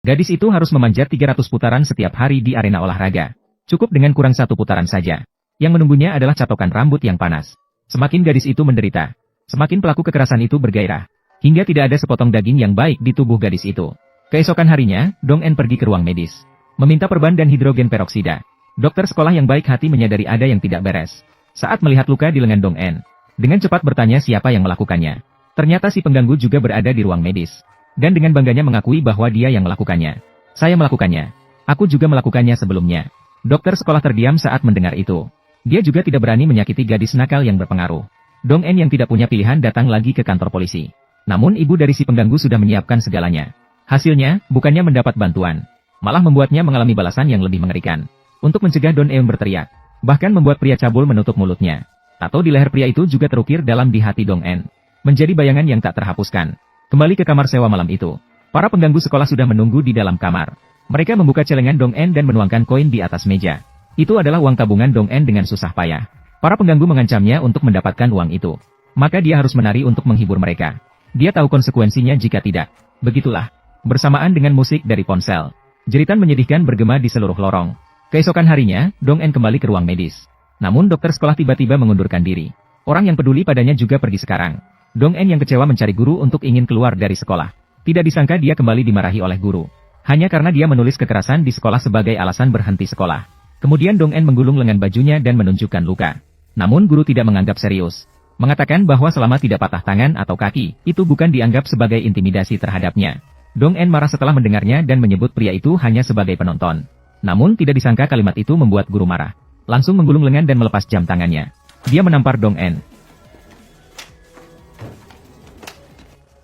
Gadis itu harus memanjat 300 putaran setiap hari di arena olahraga. Cukup dengan kurang satu putaran saja. Yang menunggunya adalah catokan rambut yang panas. Semakin gadis itu menderita, semakin pelaku kekerasan itu bergairah. Hingga tidak ada sepotong daging yang baik di tubuh gadis itu. Keesokan harinya, Dong En pergi ke ruang medis. Meminta perban dan hidrogen peroksida. Dokter sekolah yang baik hati menyadari ada yang tidak beres. Saat melihat luka di lengan Dong En, dengan cepat bertanya siapa yang melakukannya. Ternyata si pengganggu juga berada di ruang medis. Dan dengan bangganya mengakui bahwa dia yang melakukannya. Saya melakukannya. Aku juga melakukannya sebelumnya. Dokter sekolah terdiam saat mendengar itu. Dia juga tidak berani menyakiti gadis nakal yang berpengaruh. Dong En yang tidak punya pilihan datang lagi ke kantor polisi. Namun ibu dari si pengganggu sudah menyiapkan segalanya. Hasilnya, bukannya mendapat bantuan, malah membuatnya mengalami balasan yang lebih mengerikan. Untuk mencegah Dong En berteriak, bahkan membuat pria cabul menutup mulutnya. Tato di leher pria itu juga terukir dalam di hati Dong En. Menjadi bayangan yang tak terhapuskan. Kembali ke kamar sewa malam itu. Para pengganggu sekolah sudah menunggu di dalam kamar. Mereka membuka celengan Dong En dan menuangkan koin di atas meja. Itu adalah uang tabungan Dong En dengan susah payah. Para pengganggu mengancamnya untuk mendapatkan uang itu. Maka dia harus menari untuk menghibur mereka. Dia tahu konsekuensinya jika tidak. Begitulah. Bersamaan dengan musik dari ponsel. Jeritan menyedihkan bergema di seluruh lorong. Keesokan harinya, Dong En kembali ke ruang medis. Namun dokter sekolah tiba-tiba mengundurkan diri. Orang yang peduli padanya juga pergi sekarang. Dong En yang kecewa mencari guru untuk ingin keluar dari sekolah. Tidak disangka dia kembali dimarahi oleh guru. Hanya karena dia menulis kekerasan di sekolah sebagai alasan berhenti sekolah. Kemudian Dong En menggulung lengan bajunya dan menunjukkan luka. Namun guru tidak menganggap serius. Mengatakan bahwa selama tidak patah tangan atau kaki, itu bukan dianggap sebagai intimidasi terhadapnya. Dong En marah setelah mendengarnya dan menyebut pria itu hanya sebagai penonton. Namun tidak disangka kalimat itu membuat guru marah. Langsung menggulung lengan dan melepas jam tangannya. Dia menampar Dong En.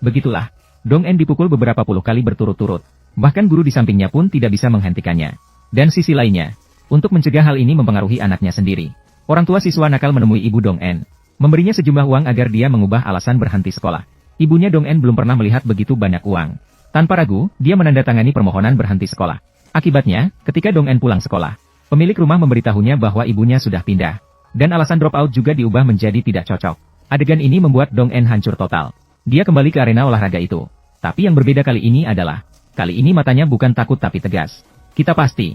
Begitulah, Dong En dipukul beberapa puluh kali berturut-turut. Bahkan guru di sampingnya pun tidak bisa menghentikannya. Dan sisi lainnya, untuk mencegah hal ini mempengaruhi anaknya sendiri. Orang tua siswa nakal menemui ibu Dong En. Memberinya sejumlah uang agar dia mengubah alasan berhenti sekolah. Ibunya Dong En belum pernah melihat begitu banyak uang. Tanpa ragu, dia menandatangani permohonan berhenti sekolah. Akibatnya, ketika Dong En pulang sekolah, pemilik rumah memberitahunya bahwa ibunya sudah pindah. Dan alasan drop out juga diubah menjadi tidak cocok. Adegan ini membuat Dong En hancur total. Dia kembali ke arena olahraga itu. Tapi yang berbeda kali ini adalah, kali ini matanya bukan takut tapi tegas. Kita pasti.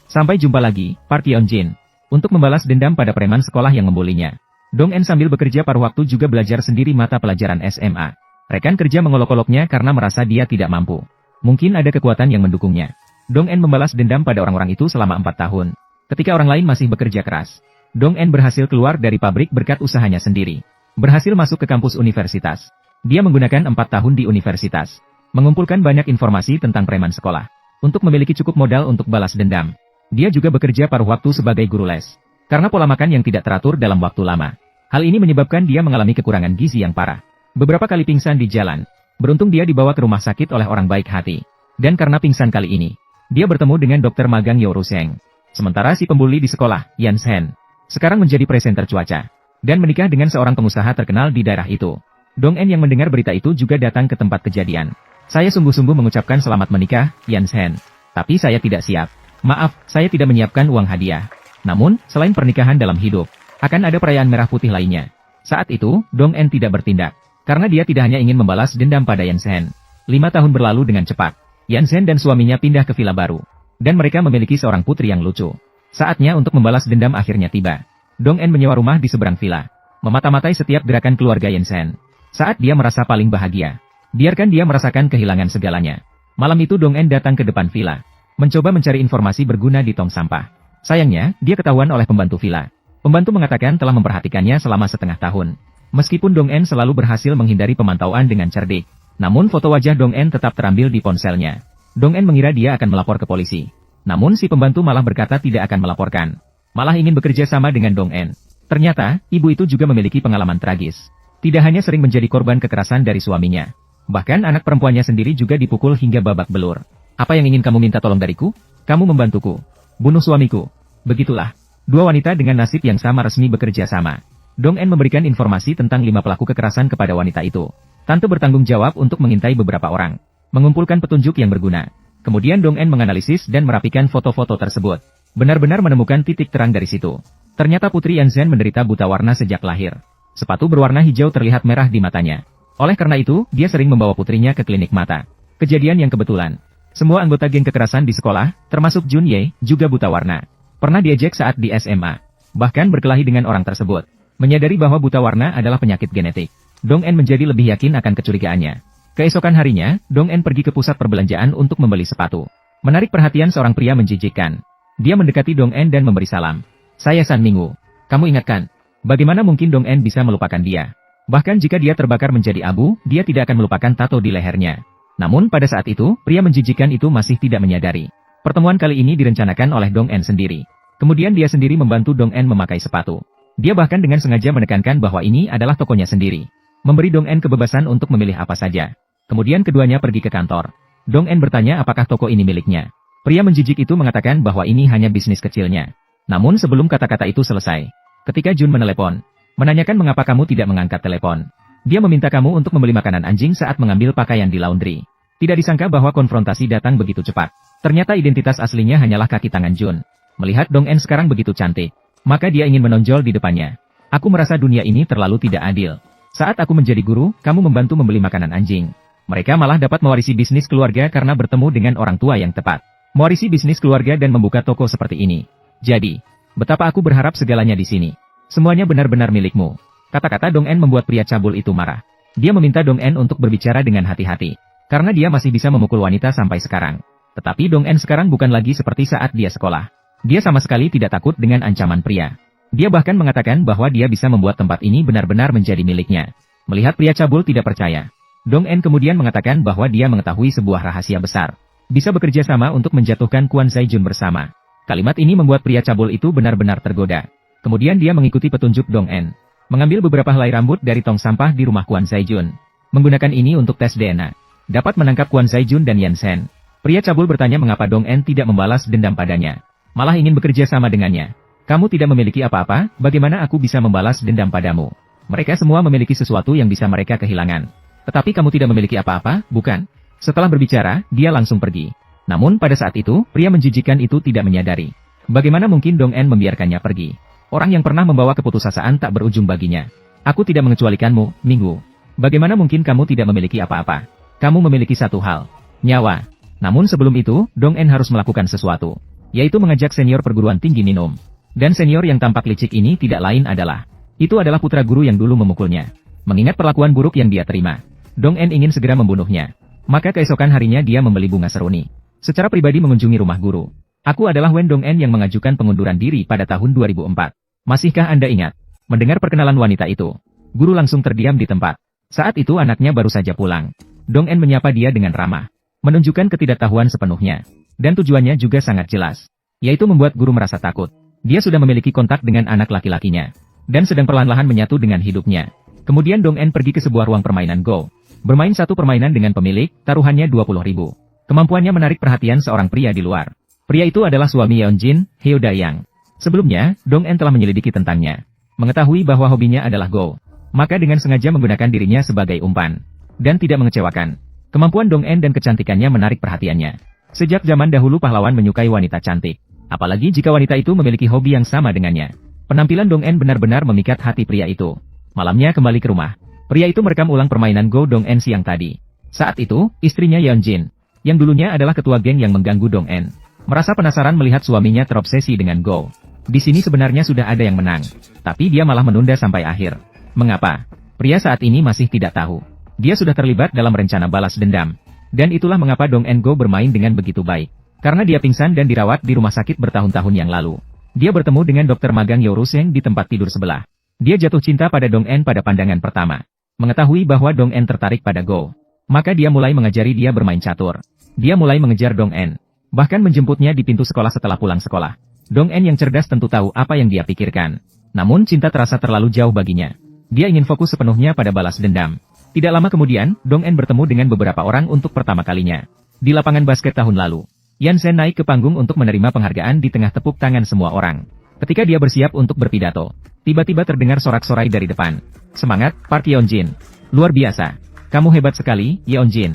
Sampai jumpa lagi, Park Yeon Jin. Untuk membalas dendam pada preman sekolah yang membulinya. Dong En sambil bekerja paruh waktu juga belajar sendiri mata pelajaran SMA. Rekan kerja mengolok-oloknya karena merasa dia tidak mampu. Mungkin ada kekuatan yang mendukungnya. Dong En membalas dendam pada orang-orang itu selama 4 tahun. Ketika orang lain masih bekerja keras. Dong En berhasil keluar dari pabrik berkat usahanya sendiri. Berhasil masuk ke kampus universitas. Dia menggunakan 4 tahun di universitas. Mengumpulkan banyak informasi tentang preman sekolah. Untuk memiliki cukup modal untuk balas dendam. Dia juga bekerja paruh waktu sebagai guru les. Karena pola makan yang tidak teratur dalam waktu lama. Hal ini menyebabkan dia mengalami kekurangan gizi yang parah. Beberapa kali pingsan di jalan. Beruntung dia dibawa ke rumah sakit oleh orang baik hati. Dan karena pingsan kali ini, dia bertemu dengan dokter magang Yo Ruseng. Sementara si pembuli di sekolah, Yan Sen, sekarang menjadi presenter cuaca. Dan menikah dengan seorang pengusaha terkenal di daerah itu. Dong En yang mendengar berita itu juga datang ke tempat kejadian. Saya sungguh-sungguh mengucapkan selamat menikah, Yan Sen. Tapi saya tidak siap. Maaf, saya tidak menyiapkan uang hadiah. Namun, selain pernikahan dalam hidup, akan ada perayaan merah putih lainnya. Saat itu, Dong En tidak bertindak. Karena dia tidak hanya ingin membalas dendam pada Yan Sen. 5 tahun berlalu dengan cepat. Yan Sen dan suaminya pindah ke villa baru. Dan mereka memiliki seorang putri yang lucu. Saatnya untuk membalas dendam akhirnya tiba. Dong En menyewa rumah di seberang villa. Memata-matai setiap gerakan keluarga Yan Sen. Saat dia merasa paling bahagia. Biarkan dia merasakan kehilangan segalanya. Malam itu Dong En datang ke depan villa. Mencoba mencari informasi berguna di tong sampah. Sayangnya, dia ketahuan oleh pembantu villa. Pembantu mengatakan telah memperhatikannya selama setengah tahun. Meskipun Dong En selalu berhasil menghindari pemantauan dengan cerdik. Namun foto wajah Dong En tetap terambil di ponselnya. Dong En mengira dia akan melapor ke polisi. Namun si pembantu malah berkata tidak akan melaporkan. Malah ingin bekerja sama dengan Dong En. Ternyata, ibu itu juga memiliki pengalaman tragis. Tidak hanya sering menjadi korban kekerasan dari suaminya. Bahkan anak perempuannya sendiri juga dipukul hingga babak belur. Apa yang ingin kamu minta tolong dariku? Kamu membantuku. Bunuh suamiku. Begitulah. Dua wanita dengan nasib yang sama resmi bekerja sama. Dong En memberikan informasi tentang 5 pelaku kekerasan kepada wanita itu. Tante bertanggung jawab untuk mengintai beberapa orang. Mengumpulkan petunjuk yang berguna. Kemudian Dong En menganalisis dan merapikan foto-foto tersebut. Benar-benar menemukan titik terang dari situ. Ternyata Putri Yan Zhen menderita buta warna sejak lahir. Sepatu berwarna hijau terlihat merah di matanya. Oleh karena itu, dia sering membawa putrinya ke klinik mata. Kejadian yang kebetulan. Semua anggota geng kekerasan di sekolah, termasuk Jun Ye, juga buta warna. Pernah diejek saat di SMA. Bahkan berkelahi dengan orang tersebut. Menyadari bahwa buta warna adalah penyakit genetik, Dong En menjadi lebih yakin akan kecurigaannya. Keesokan harinya, Dong En pergi ke pusat perbelanjaan untuk membeli sepatu. Menarik perhatian seorang pria menjijikkan. Dia mendekati Dong En dan memberi salam. "Saya San Minggu. Kamu ingatkan? Bagaimana mungkin Dong En bisa melupakan dia? Bahkan jika dia terbakar menjadi abu, dia tidak akan melupakan tato di lehernya." Namun pada saat itu, pria menjijikkan itu masih tidak menyadari. Pertemuan kali ini direncanakan oleh Dong En sendiri. Kemudian dia sendiri membantu Dong En memakai sepatu. Dia bahkan dengan sengaja menekankan bahwa ini adalah tokonya sendiri. Memberi Dong En kebebasan untuk memilih apa saja. Kemudian keduanya pergi ke kantor. Dong En bertanya apakah toko ini miliknya. Pria menjijik itu mengatakan bahwa ini hanya bisnis kecilnya. Namun sebelum kata-kata itu selesai, ketika Jun menelepon, menanyakan mengapa kamu tidak mengangkat telepon. Dia meminta kamu untuk membeli makanan anjing saat mengambil pakaian di laundry. Tidak disangka bahwa konfrontasi datang begitu cepat. Ternyata identitas aslinya hanyalah kaki tangan Jun. Melihat Dong En sekarang begitu cantik, maka dia ingin menonjol di depannya. "Aku merasa dunia ini terlalu tidak adil. Saat aku menjadi guru, kamu membantu membeli makanan anjing. Mereka malah dapat mewarisi bisnis keluarga karena bertemu dengan orang tua yang tepat. Mewarisi bisnis keluarga dan membuka toko seperti ini. Jadi, betapa aku berharap segalanya di sini. Semuanya benar-benar milikmu." Kata-kata Dong En membuat pria cabul itu marah. Dia meminta Dong En untuk berbicara dengan hati-hati. Karena dia masih bisa memukul wanita sampai sekarang. Tetapi Dong En sekarang bukan lagi seperti saat dia sekolah. Dia sama sekali tidak takut dengan ancaman pria. Dia bahkan mengatakan bahwa dia bisa membuat tempat ini benar-benar menjadi miliknya. Melihat pria cabul tidak percaya, Dong En kemudian mengatakan bahwa dia mengetahui sebuah rahasia besar. Bisa bekerja sama untuk menjatuhkan Kwon Sai Jun bersama. Kalimat ini membuat pria cabul itu benar-benar tergoda. Kemudian dia mengikuti petunjuk Dong En. Mengambil beberapa helai rambut dari tong sampah di rumah Kwon Sai Jun. Menggunakan ini untuk tes DNA. Dapat menangkap Kwon Sai Jun dan Yan Sen. Pria cabul bertanya mengapa Dong En tidak membalas dendam padanya. Malah ingin bekerja sama dengannya. "Kamu tidak memiliki apa-apa, bagaimana aku bisa membalas dendam padamu? Mereka semua memiliki sesuatu yang bisa mereka kehilangan. Tetapi kamu tidak memiliki apa-apa, bukan?" Setelah berbicara, dia langsung pergi. Namun pada saat itu, pria menjijikan itu tidak menyadari. Bagaimana mungkin Dong En membiarkannya pergi? Orang yang pernah membawa keputusasaan tak berujung baginya. "Aku tidak mengecualikanmu, Minggu. Bagaimana mungkin kamu tidak memiliki apa-apa? Kamu memiliki satu hal, nyawa." Namun sebelum itu, Dong En harus melakukan sesuatu, yaitu mengajak senior perguruan tinggi minum. Dan senior yang tampak licik ini tidak lain adalah, itu adalah putra guru yang dulu memukulnya. Mengingat perlakuan buruk yang dia terima, Dong En ingin segera membunuhnya. Maka keesokan harinya dia membeli bunga seruni. Secara pribadi mengunjungi rumah guru. "Aku adalah Wen Dong En yang mengajukan pengunduran diri pada tahun 2004. Masihkah Anda ingat?" Mendengar perkenalan wanita itu, guru langsung terdiam di tempat. Saat itu anaknya baru saja pulang. Dong En menyapa dia dengan ramah, menunjukkan ketidaktahuan sepenuhnya. Dan tujuannya juga sangat jelas, yaitu membuat guru merasa takut. Dia sudah memiliki kontak dengan anak laki-lakinya, dan sedang perlahan-lahan menyatu dengan hidupnya. Kemudian Dong En pergi ke sebuah ruang permainan Go. Bermain satu permainan dengan pemilik, taruhannya 20.000. Kemampuannya menarik perhatian seorang pria di luar. Pria itu adalah suami Yeon Jin, Heo Da-yang. Sebelumnya, Dong En telah menyelidiki tentangnya. Mengetahui bahwa hobinya adalah Go. Maka dengan sengaja menggunakan dirinya sebagai umpan. Dan tidak mengecewakan. Kemampuan Dong En dan kecantikannya menarik perhatiannya. Sejak zaman dahulu pahlawan menyukai wanita cantik. Apalagi jika wanita itu memiliki hobi yang sama dengannya. Penampilan Dong En benar-benar memikat hati pria itu. Malamnya kembali ke rumah. Pria itu merekam ulang permainan Go Dong En siang tadi. Saat itu, istrinya Yeon Jin, yang dulunya adalah ketua geng yang mengganggu Dong En, merasa penasaran melihat suaminya terobsesi dengan Go. Di sini sebenarnya sudah ada yang menang, tapi dia malah menunda sampai akhir. Mengapa? Pria saat ini masih tidak tahu. Dia sudah terlibat dalam rencana balas dendam. Dan itulah mengapa Dong En Go bermain dengan begitu baik. Karena dia pingsan dan dirawat di rumah sakit bertahun-tahun yang lalu. Dia bertemu dengan dokter magang Yo Ruseng di tempat tidur sebelah. Dia jatuh cinta pada Dong En pada pandangan pertama. Mengetahui bahwa Dong En tertarik pada Go, maka dia mulai mengajari dia bermain catur. Dia mulai mengejar Dong En, bahkan menjemputnya di pintu sekolah setelah pulang sekolah. Dong En yang cerdas tentu tahu apa yang dia pikirkan. Namun cinta terasa terlalu jauh baginya. Dia ingin fokus sepenuhnya pada balas dendam. Tidak lama kemudian, Dong En bertemu dengan beberapa orang untuk pertama kalinya. Di lapangan basket tahun lalu, Yan Sen naik ke panggung untuk menerima penghargaan di tengah tepuk tangan semua orang. Ketika dia bersiap untuk berpidato, tiba-tiba terdengar sorak-sorai dari depan. "Semangat, Park Yeon Jin. Luar biasa. Kamu hebat sekali, Yeon Jin."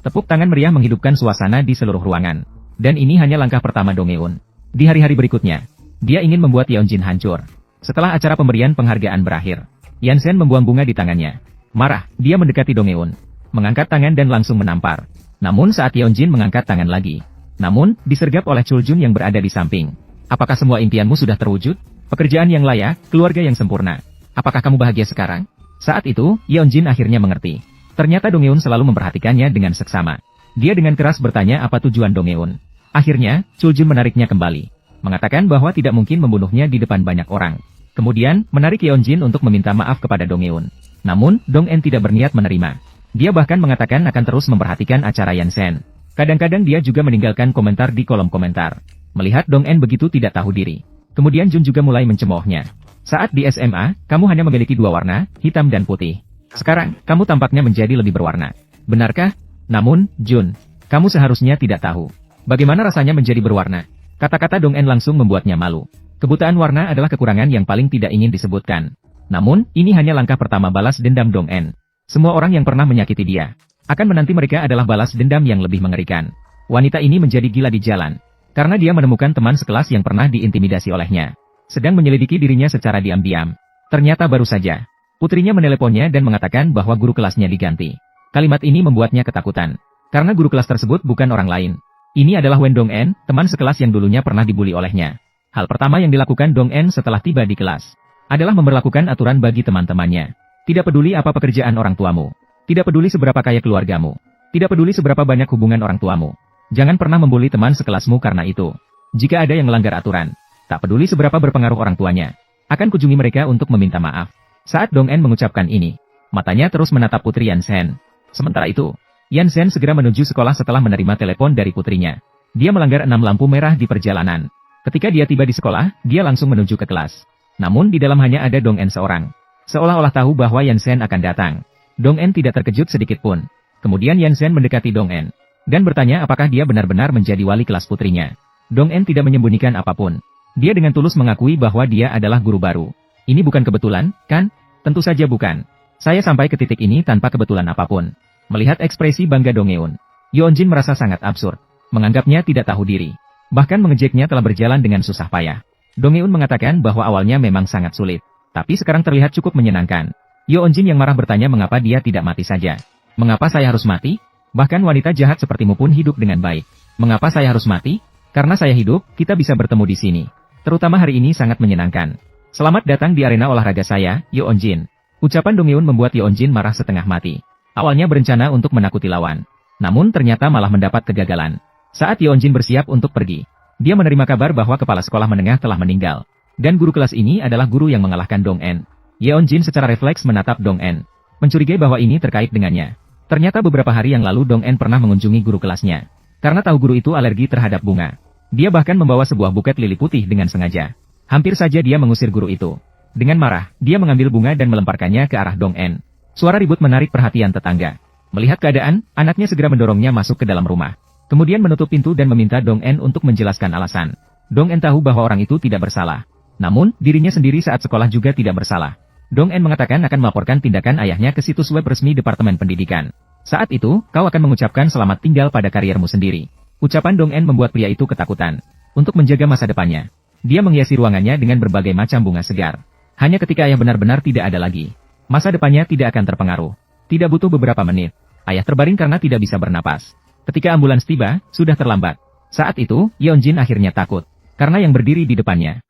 Tepuk tangan meriah menghidupkan suasana di seluruh ruangan. Dan ini hanya langkah pertama Dong Eun. Di hari-hari berikutnya, dia ingin membuat Yeon Jin hancur. Setelah acara pemberian penghargaan berakhir, Yan Sen membuang bunga di tangannya. Marah, dia mendekati Dong Eun. mengangkat tangan dan langsung menampar. Namun saat Yeonjin mengangkat tangan lagi, namun disergap oleh Chuljun yang berada di samping. Apakah semua impianmu sudah terwujud? Pekerjaan yang layak, keluarga yang sempurna. Apakah kamu bahagia sekarang? Saat itu, Yeonjin akhirnya mengerti. Ternyata Dong Eun selalu memperhatikannya dengan seksama. Dia dengan keras bertanya apa tujuan Dong Eun. Akhirnya, Chuljun menariknya kembali, mengatakan bahwa tidak mungkin membunuhnya di depan banyak orang. Kemudian, menarik Yeonjin untuk meminta maaf kepada Dong Eun. Namun, Dong En tidak berniat menerima. Dia bahkan mengatakan akan terus memperhatikan acara Yansen. Kadang-kadang dia juga meninggalkan komentar di kolom komentar. Melihat Dong En begitu tidak tahu diri, kemudian Jun juga mulai mencemoohnya. Saat di SMA, kamu hanya memiliki dua warna, hitam dan putih. Sekarang, kamu tampaknya menjadi lebih berwarna. Benarkah? Namun, Jun, kamu seharusnya tidak tahu bagaimana rasanya menjadi berwarna. Kata-kata Dong En langsung membuatnya malu. Kebutaan warna adalah kekurangan yang paling tidak ingin disebutkan. Namun, ini hanya langkah pertama balas dendam Dong En. Semua orang yang pernah menyakiti dia akan menanti mereka adalah balas dendam yang lebih mengerikan. Wanita ini menjadi gila di jalan karena dia menemukan teman sekelas yang pernah diintimidasi olehnya, sedang menyelidiki dirinya secara diam-diam. Ternyata baru saja putrinya meneleponnya dan mengatakan bahwa guru kelasnya diganti. Kalimat ini membuatnya ketakutan, karena guru kelas tersebut bukan orang lain. Ini adalah Wen Dong-en, teman sekelas yang dulunya pernah dibully olehnya. Hal pertama yang dilakukan Dong-en setelah tiba di kelas adalah memberlakukan aturan bagi teman-temannya. Tidak peduli apa pekerjaan orang tuamu, tidak peduli seberapa kaya keluargamu, tidak peduli seberapa banyak hubungan orang tuamu. Jangan pernah membuli teman sekelasmu karena itu. Jika ada yang melanggar aturan, tak peduli seberapa berpengaruh orang tuanya, akan kunjungi mereka untuk meminta maaf. Saat Dong-en mengucapkan ini, matanya terus menatap putri Yansen. Sementara itu, Yansen segera menuju sekolah setelah menerima telepon dari putrinya. Dia melanggar 6 lampu merah di perjalanan. Ketika dia tiba di sekolah, dia langsung menuju ke kelas. Namun di dalam hanya ada Dong-en seorang. Seolah-olah tahu bahwa Yansen akan datang. Dong-en tidak terkejut sedikit pun. Kemudian Yansen mendekati Dong-en dan bertanya apakah dia benar-benar menjadi wali kelas putrinya. Dong-en tidak menyembunyikan apapun. Dia dengan tulus mengakui bahwa dia adalah guru baru. Ini bukan kebetulan, kan? Tentu saja bukan. Saya sampai ke titik ini tanpa kebetulan apapun. Melihat ekspresi bangga Dong Eun, Yeonjin merasa sangat absurd. Menganggapnya tidak tahu diri. Bahkan mengejeknya telah berjalan dengan susah payah. Dong Eun mengatakan bahwa awalnya memang sangat sulit, tapi sekarang terlihat cukup menyenangkan. Yeonjin yang marah bertanya mengapa dia tidak mati saja. Mengapa saya harus mati? Bahkan wanita jahat sepertimu pun hidup dengan baik. Mengapa saya harus mati? Karena saya hidup, kita bisa bertemu di sini. Terutama hari ini sangat menyenangkan. Selamat datang di arena olahraga saya, Yeonjin. Ucapan Dong Eun membuat Yeonjin marah setengah mati. Awalnya berencana untuk menakuti lawan, namun ternyata malah mendapat kegagalan. Saat Yeonjin bersiap untuk pergi, dia menerima kabar bahwa kepala sekolah menengah telah meninggal, dan guru kelas ini adalah guru yang mengalahkan Dong-en. Yeonjin secara refleks menatap Dong-en, mencurigai bahwa ini terkait dengannya. Ternyata beberapa hari yang lalu Dong-en pernah mengunjungi guru kelasnya. Karena tahu guru itu alergi terhadap bunga, dia bahkan membawa sebuah buket lili putih dengan sengaja. Hampir saja dia mengusir guru itu. Dengan marah, dia mengambil bunga dan melemparkannya ke arah Dong-en. Suara ribut menarik perhatian tetangga. Melihat keadaan, anaknya segera mendorongnya masuk ke dalam rumah. Kemudian menutup pintu dan meminta Dong-en untuk menjelaskan alasan. Dong-en tahu bahwa orang itu tidak bersalah. Namun, dirinya sendiri saat sekolah juga tidak bersalah. Dong-en mengatakan akan melaporkan tindakan ayahnya ke situs web resmi Departemen Pendidikan. Saat itu, kau akan mengucapkan selamat tinggal pada kariermu sendiri. Ucapan Dong-en membuat pria itu ketakutan. Untuk menjaga masa depannya, dia menghiasi ruangannya dengan berbagai macam bunga segar. Hanya ketika ayah benar-benar tidak ada lagi, masa depannya tidak akan terpengaruh. Tidak butuh beberapa menit, ayah terbaring karena tidak bisa bernapas. Ketika ambulans tiba, sudah terlambat. Saat itu, Yeonjin akhirnya takut, karena yang berdiri di depannya